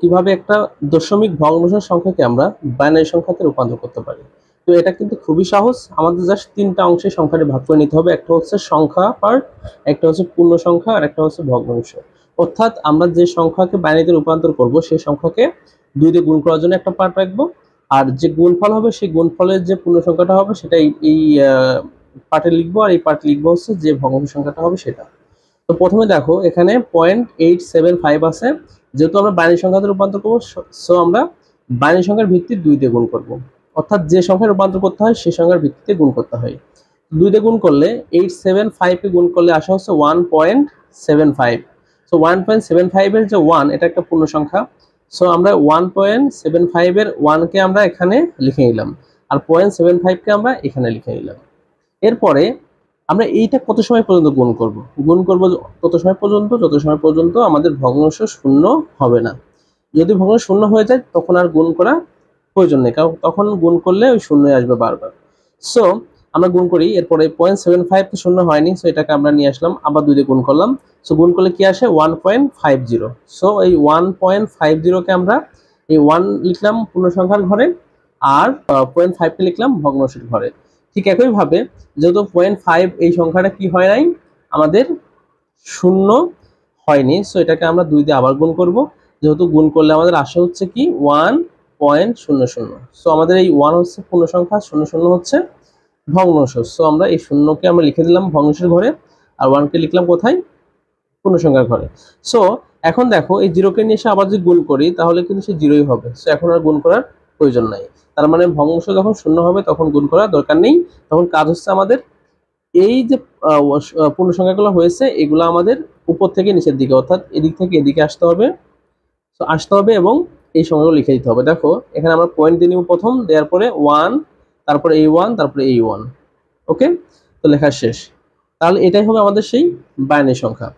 কিভাবে একটা দশমিক ভগ্নাংশ সংখ্যাকে আমরা বাইনারি সংখ্যাতে রূপান্তর করতে পারি। তো এটা কিন্তু খুবই সহজ। আমাদের জাস্ট ৩টা অংশে সংখ্যাটি ভাগ করে নিতে হবে। একটা হচ্ছে সংখ্যা পার্ট, একটা হচ্ছে পূর্ণ সংখ্যা, আর একটা হচ্ছে ভগ্নাংশ। অর্থাৎ আমরা যে সংখ্যাকে বাইনারিতে রূপান্তর করব সেই সংখ্যাকে ২ দিয়ে গুণ করার জন্য একটা পার্ট রাখবো, আর যে গুণফল হবে সেই গুণফলের যে পূর্ণ সংখ্যাটা হবে সেটা এই পার্টে লিখবো, আর এই পার্টে লিখবো হচ্ছে যে ভগ্নাংশ সংখ্যাটা হবে সেটা। তো প্রথমে দেখো এখানে 0.875 আছে। যেহেতু আমরা বাইনারি সংখ্যাতে রূপান্তর করবো, সো আমরা বাইনারি সংখ্যার ভিত্তি ২ দিয়ে গুণ করব। অর্থাৎ যে সংখ্যায় রূপান্তর করতে হয় সেই সংখ্যার ভিত্তিতে গুণ করতে হয়। ২ দিয়ে গুণ করলে 875 কে গুণ করলে আসা হচ্ছে 1.75। সো 1.75 এর যে 1 এটা একটা পূর্ণ সংখ্যা। সো আমরা 1.75 এর 1 কে আমরা এখানে লিখে নিলাম, আর 0.75 কে আমরা এখানে লিখে নিলাম। এরপরে আমরা এইটা কত সময় পর্যন্ত গুণ করব? গুণ করব তত সময় পর্যন্ত যত সময় পর্যন্ত আমাদের ভগ্নাংশ শূন্য হবে না। যদি ভগ্নাংশ শূন্য হয়ে যায় তখন আর গুণ করা প্রয়োজন নেই, কারণ তখন গুণ করলে ওই শূন্যই আসবে বারবার। সো আমরা গুণ করি। এরপরে 0.75 তো শূন্য হয়নি, সো এটাকে আমরা নিয়ে আসলাম, আবার 2 দিয়ে গুণ করলাম। সো গুণ করলে কি আসে? 1.50। সো এই 1.50 কে আমরা এই 1 লিখলাম পূর্ণ সংখ্যার ঘরে, আর 0.5 কে লিখলাম ভগ্নাংশের ঘরে। ঠিক একইভাবে যেহেতু 0.5 এই সংখ্যাটা কি হয় নাই, আমাদের শূন্য হয়নি, সো এটাকে আমরা 2 দিয়ে আবার গুণ করব। যেহেতু গুণ করলে আমাদের আসে হচ্ছে কি 1.00। সো আমাদের এই 1 হচ্ছে পূর্ণ সংখ্যা, 00 হচ্ছে ভগ্নাংশ। সো আমরা এই শূন্যকে আমরা লিখে দিলাম ভগ্নাংশের ঘরে, আর 1 কে লিখলাম কোথায়? পূর্ণ সংখ্যার ঘরে। সো এখন দেখো এই 0 কে নিয়ে এসে আবার যদি গুণ করি তাহলে কিন্তু সে 0ই হবে। সো এখন আর গুণ করার প্রয়োজন নাই। তার মানে ভগ্নাংশ যখন শূন্য হবে তখন গুণ করার দরকার নেই। তখন কাজ হচ্ছে আমাদের এই যে পূর্ণ সংখ্যাগুলো হয়েছে এগুলো আমাদের উপর থেকে নিচের দিকে, অর্থাৎ এদিক থেকে এদিকে আসতে হবে। সো আসতে হবে এবং এই সংখ্যাগুলো লিখে দিতে হবে। দেখো এখানে আমরা পয়েন্ট দিয়ে নিব প্রথম, দেওয়ার পরে 1, তারপরে এই 1, তারপরে এই 1। ওকে, তো লেখা শেষ। তাহলে এটাই হবে আমাদের সেই বাইনারি সংখ্যা।